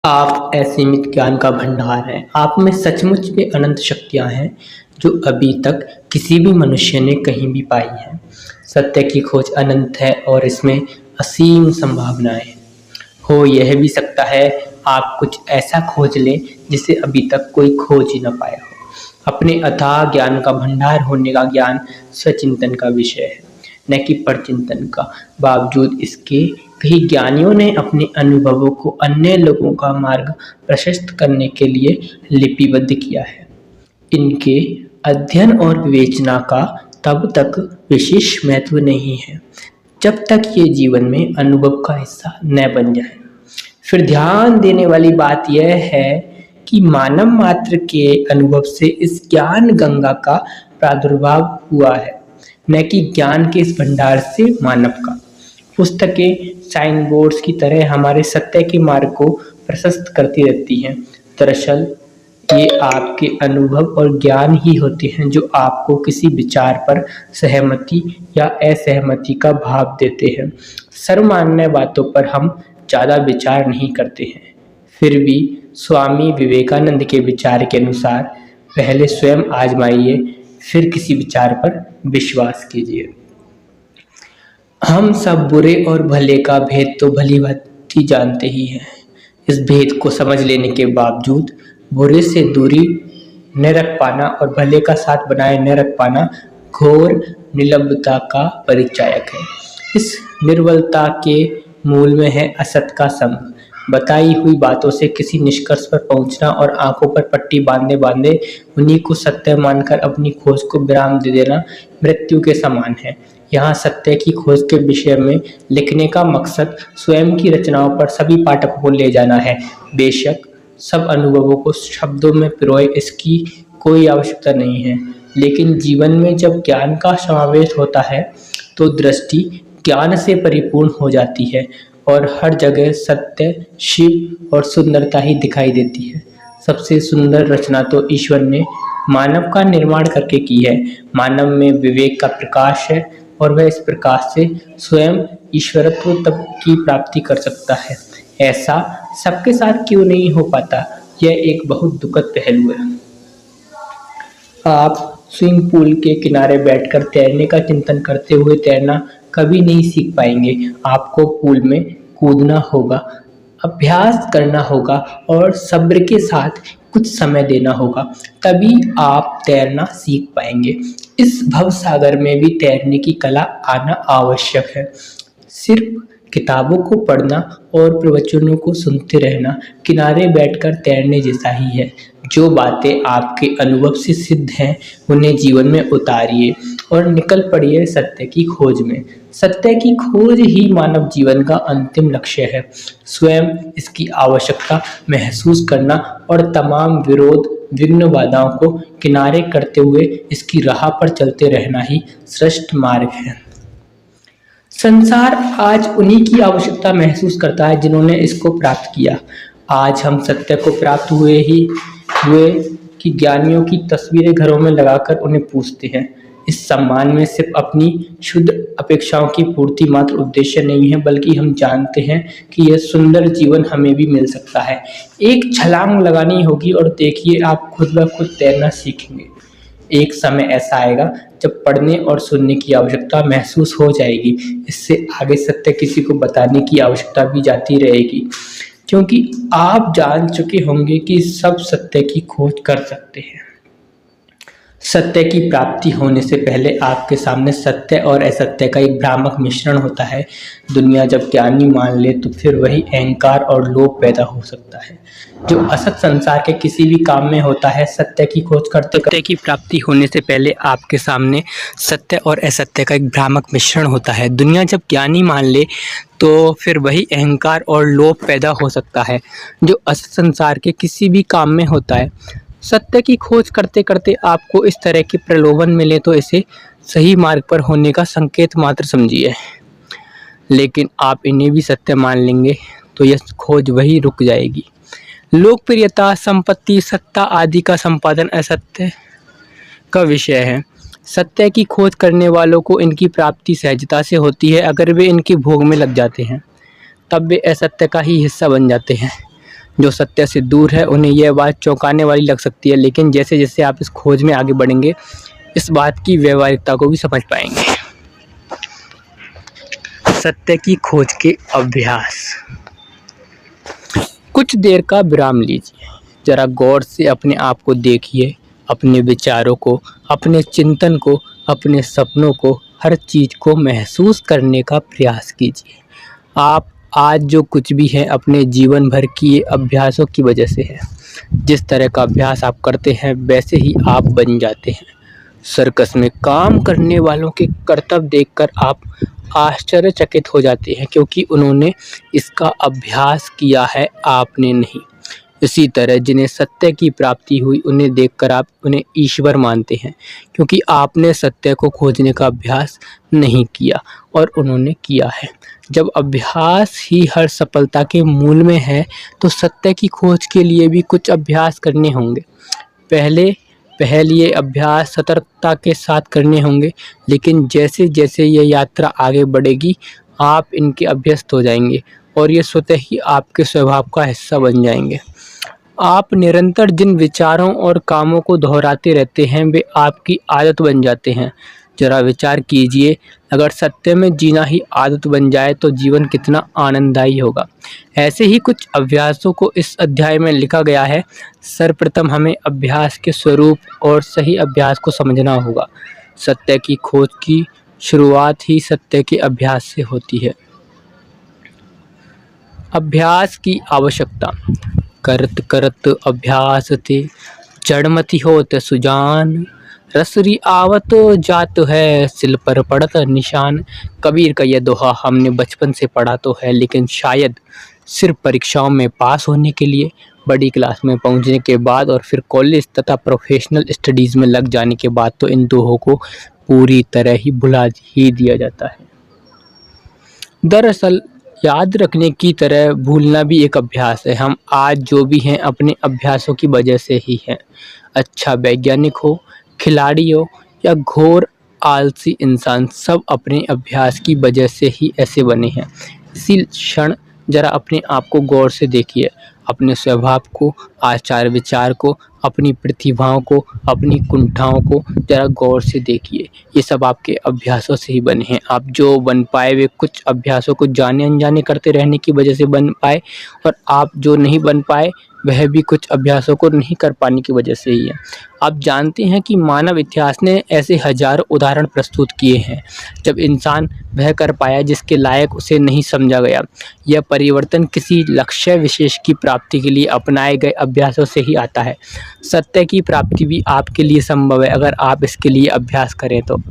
आप असीमित ज्ञान का भंडार हैं। आप में सचमुच में अनंत शक्तियाँ हैं, जो अभी तक किसी भी मनुष्य ने कहीं भी पाई हैं। सत्य की खोज अनंत है और इसमें असीम संभावनाएं हैं। हो यह भी सकता है आप कुछ ऐसा खोज लें जिसे अभी तक कोई खोज ही न पाया हो। अपने अथाह ज्ञान का भंडार होने का ज्ञान स्वचिंतन का विषय है, न कि परचिंतन का। बावजूद इसके कई ज्ञानियों ने अपने अनुभवों को अन्य लोगों का मार्ग प्रशस्त करने के लिए लिपिबद्ध किया है। इनके अध्ययन और विवेचना का तब तक विशेष महत्व नहीं है जब तक ये जीवन में अनुभव का हिस्सा न बन जाए। फिर ध्यान देने वाली बात यह है कि मानव मात्र के अनुभव से इस ज्ञान गंगा का प्रादुर्भाव हुआ है, न कि ज्ञान के इस भंडार से मानव का। पुस्तकें साइन बोर्ड्स की तरह हमारे सत्य के मार्ग को प्रशस्त करती रहती हैं। दरअसल ये आपके अनुभव और ज्ञान ही होते हैं जो आपको किसी विचार पर सहमति या असहमति का भाव देते हैं। सर्वमान्य बातों पर हम ज़्यादा विचार नहीं करते हैं। फिर भी स्वामी विवेकानंद के विचार के अनुसार पहले स्वयं आजमाइए, फिर किसी विचार पर विश्वास कीजिए। हम सब बुरे और भले का भेद तो भली भांति जानते ही हैं। इस भेद को समझ लेने के बावजूद बुरे से दूरी न रख पाना और भले का साथ बनाए न रख पाना घोर निर्लभता का परिचायक है। इस निर्बलता के मूल में है असत का संग। बताई हुई बातों से किसी निष्कर्ष पर पहुंचना और आंखों पर पट्टी बांधे बांधे उन्हीं को सत्य मानकर अपनी खोज को विराम दे देना मृत्यु के समान है। यहाँ सत्य की खोज के विषय में लिखने का मकसद स्वयं की रचनाओं पर सभी पाठकों को ले जाना है। बेशक सब अनुभवों को शब्दों में पिरोए इसकी कोई आवश्यकता नहीं है, लेकिन जीवन में जब ज्ञान का समावेश होता है तो दृष्टि ज्ञान से परिपूर्ण हो जाती है और हर जगह सत्य, शिव और सुंदरता ही दिखाई देती है। सबसे सुंदर रचना तो ईश्वर ने मानव का निर्माण करके की है। मानव में विवेक का प्रकाश है और वह इस प्रकाश से स्वयं ईश्वरत्व तक की प्राप्ति कर सकता है। ऐसा सबके साथ क्यों नहीं हो पाता, यह एक बहुत दुखद पहलू है। आप स्विमिंग पूल के किनारे बैठकर तैरने का चिंतन करते हुए तैरना कभी नहीं सीख पाएंगे। आपको पूल में कूदना होगा, अभ्यास करना होगा और सब्र के साथ कुछ समय देना होगा, तभी आप तैरना सीख पाएंगे। इस भवसागर में भी तैरने की कला आना आवश्यक है। सिर्फ किताबों को पढ़ना और प्रवचनों को सुनते रहना किनारे बैठकर तैरने जैसा ही है। जो बातें आपके अनुभव से सिद्ध हैं उन्हें जीवन में उतारिए और निकल पड़िए सत्य की खोज में। सत्य की खोज ही मानव जीवन का अंतिम लक्ष्य है। स्वयं इसकी आवश्यकता महसूस करना और तमाम विरोध विघ्न बाधाओं को किनारे करते हुए इसकी राह पर चलते रहना ही श्रेष्ठ मार्ग है। संसार आज उन्हीं की आवश्यकता महसूस करता है जिन्होंने इसको प्राप्त किया। आज हम सत्य को प्राप्त हुए कि ज्ञानियों की तस्वीरें घरों में लगाकर उन्हें पूजते हैं। इस सम्मान में सिर्फ अपनी शुद्ध अपेक्षाओं की पूर्ति मात्र उद्देश्य नहीं है, बल्कि हम जानते हैं कि यह सुंदर जीवन हमें भी मिल सकता है। एक छलांग लगानी होगी और देखिए आप खुद ब खुद तैरना सीखेंगे। एक समय ऐसा आएगा जब पढ़ने और सुनने की आवश्यकता महसूस हो जाएगी। इससे आगे सत्य किसी को बताने की आवश्यकता भी जाती रहेगी, क्योंकि आप जान चुके होंगे कि सब सत्य की खोज कर सकते हैं। सत्य की प्राप्ति होने से पहले आपके सामने सत्य और असत्य का एक भ्रामक मिश्रण होता है। दुनिया जब ज्ञानी मान ले तो फिर वही अहंकार और लोभ पैदा हो सकता है जो असत संसार के किसी भी काम में होता है। सत्य की खोज करते सत्य की प्राप्ति होने से पहले आपके सामने सत्य और असत्य का एक भ्रामक मिश्रण होता है। दुनिया जब ज्ञानी मान ले तो फिर वही अहंकार और लोभ पैदा हो सकता है जो असत संसार के किसी भी काम में होता है। सत्य की खोज करते करते आपको इस तरह के प्रलोभन मिले तो इसे सही मार्ग पर होने का संकेत मात्र समझिए, लेकिन आप इन्हें भी सत्य मान लेंगे तो यह खोज वही रुक जाएगी। लोकप्रियता, संपत्ति, सत्ता आदि का संपादन असत्य का विषय है। सत्य की खोज करने वालों को इनकी प्राप्ति सहजता से होती है। अगर वे इनके भोग में लग जाते हैं तब वे असत्य का ही हिस्सा बन जाते हैं। जो सत्य से दूर है उन्हें यह बात चौंकाने वाली लग सकती है, लेकिन जैसे जैसे आप इस खोज में आगे बढ़ेंगे इस बात की व्यावहारिकता को भी समझ पाएंगे। सत्य की खोज के अभ्यास। कुछ देर का विराम लीजिए, जरा गौर से अपने आप को देखिए, अपने विचारों को, अपने चिंतन को, अपने सपनों को, हर चीज को महसूस करने का प्रयास कीजिए। आप आज जो कुछ भी है अपने जीवन भर किए अभ्यासों की वजह से है। जिस तरह का अभ्यास आप करते हैं वैसे ही आप बन जाते हैं। सर्कस में काम करने वालों के करतब देखकर आप आश्चर्यचकित हो जाते हैं, क्योंकि उन्होंने इसका अभ्यास किया है, आपने नहीं। इसी तरह जिन्हें सत्य की प्राप्ति हुई उन्हें देखकर आप उन्हें ईश्वर मानते हैं, क्योंकि आपने सत्य को खोजने का अभ्यास नहीं किया और उन्होंने किया है। जब अभ्यास ही हर सफलता के मूल में है तो सत्य की खोज के लिए भी कुछ अभ्यास करने होंगे। पहले ये अभ्यास सतर्कता के साथ करने होंगे, लेकिन जैसे जैसे ये यात्रा आगे बढ़ेगी आप इनके अभ्यस्त हो जाएंगे और ये स्वतः ही आपके स्वभाव का हिस्सा बन जाएंगे। आप निरंतर जिन विचारों और कामों को दोहराते रहते हैं वे आपकी आदत बन जाते हैं। जरा विचार कीजिए, अगर सत्य में जीना ही आदत बन जाए तो जीवन कितना आनंददायी होगा। ऐसे ही कुछ अभ्यासों को इस अध्याय में लिखा गया है। सर्वप्रथम हमें अभ्यास के स्वरूप और सही अभ्यास को समझना होगा। सत्य की खोज की शुरुआत ही सत्य के अभ्यास से होती है। अभ्यास की आवश्यकता। करत करत अभ्यास ते जड़मति होत सुजान, रसरी आवत जात है सिल पर पड़त निशान। कबीर का यह दोहा हमने बचपन से पढ़ा तो है, लेकिन शायद सिर्फ परीक्षाओं में पास होने के लिए, बड़ी क्लास में पहुंचने के बाद और फिर कॉलेज तथा प्रोफेशनल स्टडीज़ में लग जाने के बाद तो इन दोहों को पूरी तरह ही भुला ही दिया जाता है। दरअसल याद रखने की तरह भूलना भी एक अभ्यास है। हम आज जो भी हैं अपने अभ्यासों की वजह से ही हैं। अच्छा वैज्ञानिक हो, खिलाड़ी हो या घोर आलसी इंसान, सब अपने अभ्यास की वजह से ही ऐसे बने हैं। इसी क्षण जरा अपने आप को गौर से देखिए, अपने स्वभाव को, आचार विचार को, अपनी प्रतिभाओं को, अपनी कुंठाओं को जरा गौर से देखिए। ये सब आपके अभ्यासों से ही बने हैं। आप जो बन पाए वे कुछ अभ्यासों को जाने अनजाने करते रहने की वजह से बन पाए, और आप जो नहीं बन पाए वह भी कुछ अभ्यासों को नहीं कर पाने की वजह से ही है। आप जानते हैं कि मानव इतिहास ने ऐसे हजारों उदाहरण प्रस्तुत किए हैं जब इंसान वह कर पाया जिसके लायक उसे नहीं समझा गया। यह परिवर्तन किसी लक्ष्य विशेष की प्राप्ति के लिए अपनाए गए अभ्यासों से ही आता है। सत्य की प्राप्ति भी आपके लिए संभव है अगर आप इसके लिए अभ्यास करें तो।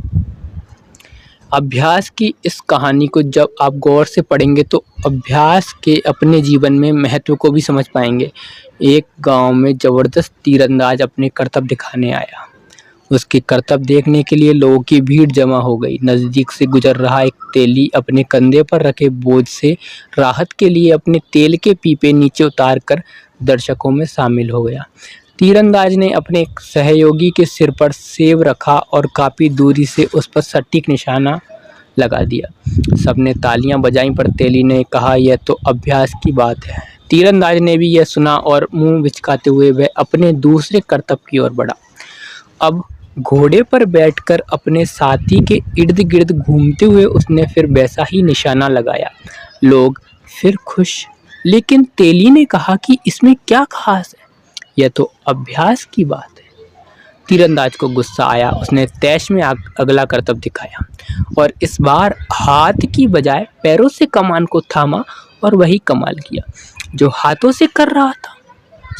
अभ्यास की इस कहानी को जब आप गौर से पढ़ेंगे तो अभ्यास के अपने जीवन में महत्व को भी समझ पाएंगे। एक गांव में ज़बरदस्त तीरंदाज अपने करतब दिखाने आया। उसके करतब देखने के लिए लोगों की भीड़ जमा हो गई। नज़दीक से गुजर रहा एक तेली अपने कंधे पर रखे बोझ से राहत के लिए अपने तेल के पीपे नीचे उतार कर दर्शकों में शामिल हो गया। तीरंदाज ने अपने सहयोगी के सिर पर सेब रखा और काफ़ी दूरी से उस पर सटीक निशाना लगा दिया। सबने तालियां बजाईं, पर तेली ने कहा, यह तो अभ्यास की बात है। तीरंदाज ने भी यह सुना और मुंह बिचकाते हुए वह अपने दूसरे करतब की ओर बढ़ा। अब घोड़े पर बैठकर अपने साथी के इर्द गिर्द घूमते हुए उसने फिर वैसा ही निशाना लगाया। लोग फिर खुश, लेकिन तेली ने कहा कि इसमें क्या खास है, यह तो अभ्यास की बात है। तीरंदाज को गुस्सा आया। उसने तैश में अगला करतब दिखाया और इस बार हाथ की बजाय पैरों से कमान को थामा और वही कमाल किया जो हाथों से कर रहा था।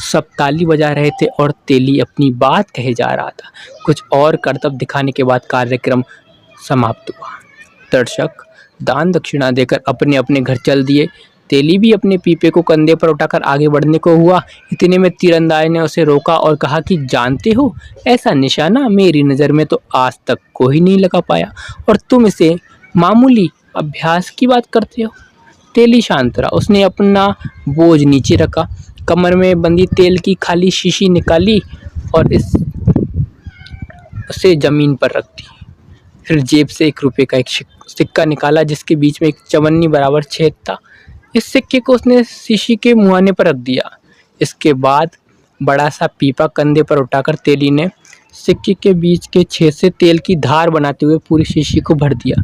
सब ताली बजा रहे थे और तेली अपनी बात कहे जा रहा था। कुछ और करतब दिखाने के बाद कार्यक्रम समाप्त हुआ। दर्शक दान दक्षिणा देकर अपने अपने घर चल दिए। तेली भी अपने पीपे को कंधे पर उठाकर आगे बढ़ने को हुआ। इतने में तीरंदाज ने उसे रोका और कहा कि जानते हो, ऐसा निशाना मेरी नज़र में तो आज तक कोई नहीं लगा पाया और तुम इसे मामूली अभ्यास की बात करते हो। तेली शांत रहा। उसने अपना बोझ नीचे रखा, कमर में बंधी तेल की खाली शीशी निकाली और उसे जमीन पर रख दी। फिर जेब से ₹1 का एक सिक्का निकाला जिसके बीच में एक चवन्नी बराबर छेद था। इस सिक्के को उसने शीशी के मुहाने पर रख दिया। इसके बाद बड़ा सा पीपा कंधे पर उठाकर तेली ने सिक्के के बीच के छेद से तेल की धार बनाते हुए पूरी शीशी को भर दिया।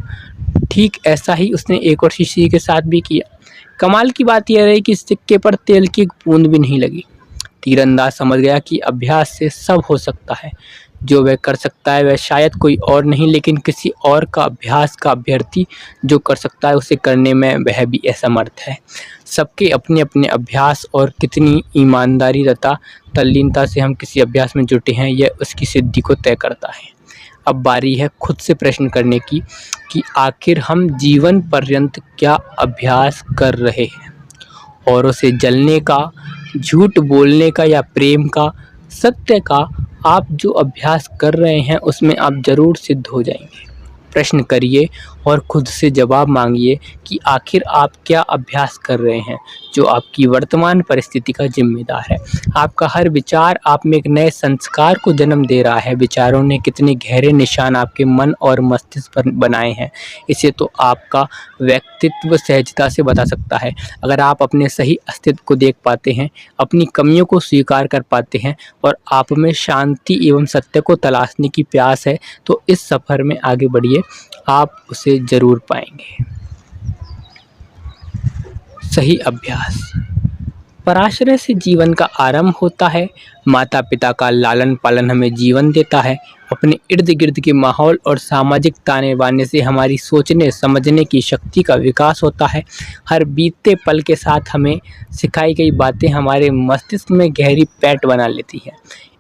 ठीक ऐसा ही उसने एक और शीशी के साथ भी किया। कमाल की बात यह रही कि सिक्के पर तेल की एक बूंद भी नहीं लगी। तीरंदाज समझ गया कि अभ्यास से सब हो सकता है। जो वह कर सकता है वह शायद कोई और नहीं लेकिन किसी और का अभ्यास का अभ्यर्थी जो कर सकता है उसे करने में वह भी असमर्थ है। सबके अपने अपने अभ्यास और कितनी ईमानदारी तथा तल्लीनता से हम किसी अभ्यास में जुटे हैं यह उसकी सिद्धि को तय करता है। अब बारी है खुद से प्रश्न करने की कि आखिर हम जीवन पर्यंत क्या अभ्यास कर रहे हैं। औरों से जलने का, झूठ बोलने का या प्रेम का, सत्य का। आप जो अभ्यास कर रहे हैं उसमें आप ज़रूर सिद्ध हो जाएंगे। प्रश्न करिए और खुद से जवाब मांगिए कि आखिर आप क्या अभ्यास कर रहे हैं जो आपकी वर्तमान परिस्थिति का जिम्मेदार है। आपका हर विचार आप में एक नए संस्कार को जन्म दे रहा है। विचारों ने कितने गहरे निशान आपके मन और मस्तिष्क पर बनाए हैं इसे तो आपका व्यक्तित्व सहजता से बता सकता है। अगर आप अपने सही अस्तित्व को देख पाते हैं, अपनी कमियों को स्वीकार कर पाते हैं और आप में शांति एवं सत्य को तलाशने की प्यास है तो इस सफ़र में आगे बढ़िए, आप उसे ज़रूर पाएंगे। सही अभ्यास। पराश्रय से जीवन का आरंभ होता है। माता पिता का लालन पालन हमें जीवन देता है। अपने इर्द गिर्द के माहौल और सामाजिक ताने बाने से हमारी सोचने समझने की शक्ति का विकास होता है। हर बीतते पल के साथ हमें सिखाई गई बातें हमारे मस्तिष्क में गहरी पैठ बना लेती है।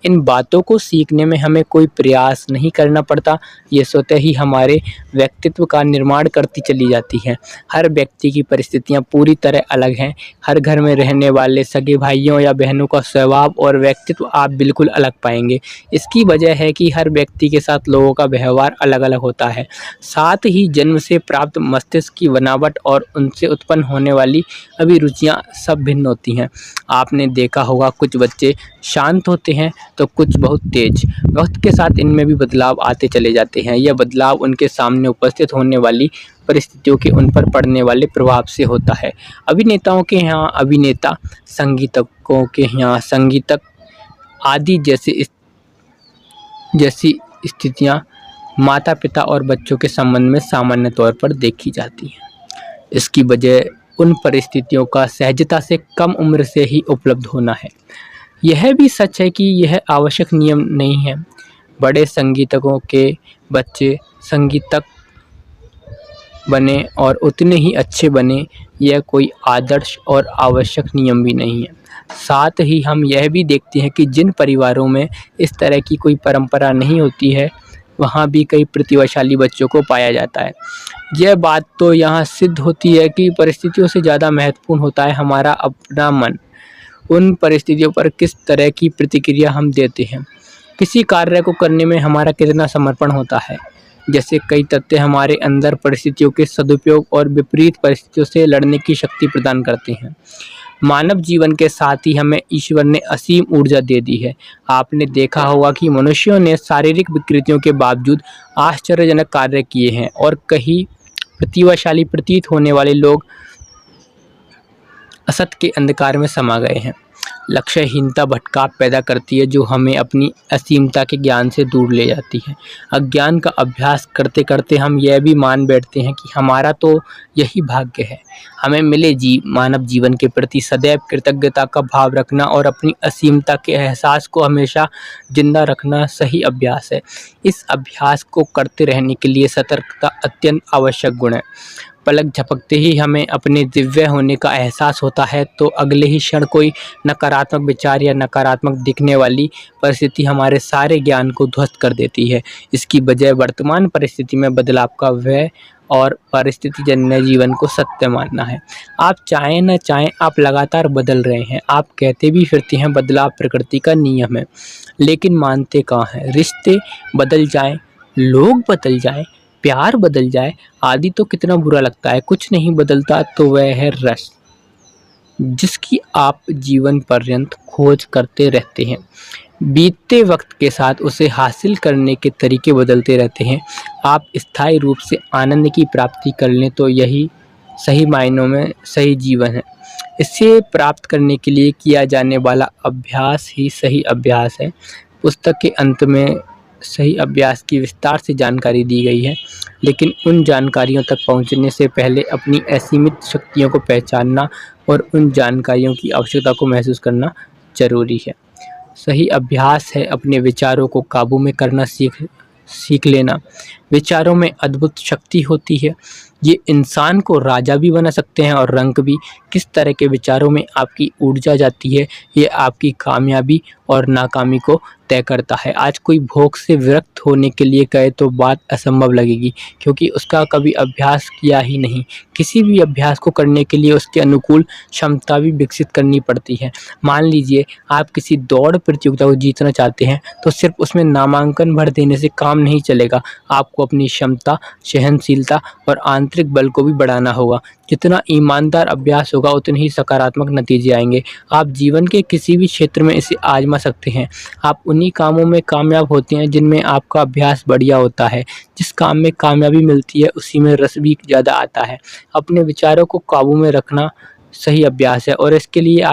इन बातों को सीखने में हमें कोई प्रयास नहीं करना पड़ता, ये स्वतः ही हमारे व्यक्तित्व का निर्माण करती चली जाती है। हर व्यक्ति की परिस्थितियाँ पूरी तरह अलग हैं। हर घर में रहने वाले सगे भाइयों या बहनों का स्वभाव और व्यक्तित्व आप बिल्कुल अलग पाएंगे। इसकी वजह है कि हर व्यक्ति के साथ लोगों का व्यवहार अलग अलग होता है। साथ ही जन्म से प्राप्त मस्तिष्क की बनावट और उनसे उत्पन्न होने वाली अभिरुचियाँ सब भिन्न होती हैं। आपने देखा होगा कुछ बच्चे शांत होते हैं तो कुछ बहुत तेज। वक्त के साथ इनमें भी बदलाव आते चले जाते हैं। यह बदलाव उनके सामने उपस्थित होने वाली परिस्थितियों के उन पर पड़ने वाले प्रभाव से होता है। अभिनेताओं के यहाँ अभिनेता, संगीतकों के यहाँ संगीतक आदि जैसी स्थितियाँ माता पिता और बच्चों के संबंध में सामान्य तौर पर देखी जाती हैं। इसकी वजह उन परिस्थितियों का सहजता से कम उम्र से ही उपलब्ध होना है। यह भी सच है कि यह आवश्यक नियम नहीं है। बड़े संगीतकों के बच्चे संगीतक बने और उतने ही अच्छे बने, यह कोई आदर्श और आवश्यक नियम भी नहीं है। साथ ही हम यह भी देखते हैं कि जिन परिवारों में इस तरह की कोई परंपरा नहीं होती है वहाँ भी कई प्रतिभाशाली बच्चों को पाया जाता है। यह बात तो यहाँ सिद्ध होती है कि परिस्थितियों से ज़्यादा महत्वपूर्ण होता है हमारा अपना मन। उन परिस्थितियों पर किस तरह की प्रतिक्रिया हम देते हैं, किसी कार्य को करने में हमारा कितना समर्पण होता है। जैसे कई तथ्य हमारे अंदर परिस्थितियों के सदुपयोग और विपरीत परिस्थितियों से लड़ने की शक्ति प्रदान करते हैं। मानव जीवन के साथ ही हमें ईश्वर ने असीम ऊर्जा दे दी है। आपने देखा होगा कि मनुष्यों ने शारीरिक विकृतियों के बावजूद आश्चर्यजनक कार्य किए हैं और कई प्रतिभाशाली प्रतीत होने वाले लोग असत के अंधकार में समा गए हैं। लक्ष्यहीनता भटकाव पैदा करती है जो हमें अपनी असीमता के ज्ञान से दूर ले जाती है। अज्ञान का अभ्यास करते करते हम यह भी मान बैठते हैं कि हमारा तो यही भाग्य है। हमें मिले मानव जीवन के प्रति सदैव कृतज्ञता का भाव रखना और अपनी असीमता के एहसास को हमेशा जिंदा रखना सही अभ्यास है। इस अभ्यास को करते रहने के लिए सतर्कता अत्यंत आवश्यक गुण है। पलक झपकते ही हमें अपने दिव्य होने का एहसास होता है तो अगले ही क्षण कोई नकारात्मक विचार या नकारात्मक दिखने वाली परिस्थिति हमारे सारे ज्ञान को ध्वस्त कर देती है। इसकी बजाय वर्तमान परिस्थिति में बदलाव का व्यय और परिस्थितिजन्य जीवन को सत्य मानना है। आप चाहें न चाहें आप लगातार बदल रहे हैं। आप कहते भी फिरते हैं बदलाव प्रकृति का नियम है, लेकिन मानते कहाँ हैं। रिश्ते बदल जाएं, लोग बदल जाएं, प्यार बदल जाए आदि तो कितना बुरा लगता है। कुछ नहीं बदलता तो वह है रस, जिसकी आप जीवन पर्यंत खोज करते रहते हैं। बीतते वक्त के साथ उसे हासिल करने के तरीके बदलते रहते हैं। आप स्थायी रूप से आनंद की प्राप्ति कर लें तो यही सही मायनों में सही जीवन है। इसे प्राप्त करने के लिए किया जाने वाला अभ्यास ही सही अभ्यास है। पुस्तक के अंत में सही अभ्यास की विस्तार से जानकारी दी गई है, लेकिन उन जानकारियों तक पहुँचने से पहले अपनी असीमित शक्तियों को पहचानना और उन जानकारियों की आवश्यकता को महसूस करना ज़रूरी है। सही अभ्यास है अपने विचारों को काबू में करना सीख लेना। विचारों में अद्भुत शक्ति होती है। ये इंसान को राजा भी बना सकते हैं और रंक भी। किस तरह के विचारों में आपकी ऊर्जा जाती है, ये आपकी कामयाबी और नाकामी को तय करता है। आज कोई भोग से विरक्त होने के लिए कहे तो बात असंभव लगेगी, क्योंकि उसका कभी अभ्यास किया ही नहीं। किसी भी अभ्यास को करने के लिए उसके अनुकूल क्षमता भी विकसित करनी पड़ती है। मान लीजिए आप किसी दौड़ प्रतियोगिता को जीतना चाहते हैं, तो सिर्फ उसमें नामांकन भर देने से काम नहीं चलेगा। आपको अपनी क्षमता, सहनशीलता और आंतरिक बल को भी बढ़ाना होगा। जितना ईमानदार अभ्यास होगा, उतने ही सकारात्मक नतीजे आएंगे। आप जीवन के किसी भी क्षेत्र में इसे आजमा सकते हैं। आप उन्हीं कामों में कामयाब होते हैं जिनमें आपका अभ्यास बढ़िया होता है। जिस काम में कामयाबी मिलती है, उसी में रस भी ज़्यादा आता है। अपने विचारों को काबू में रखना सही अभ्यास है, और इसके लिए आप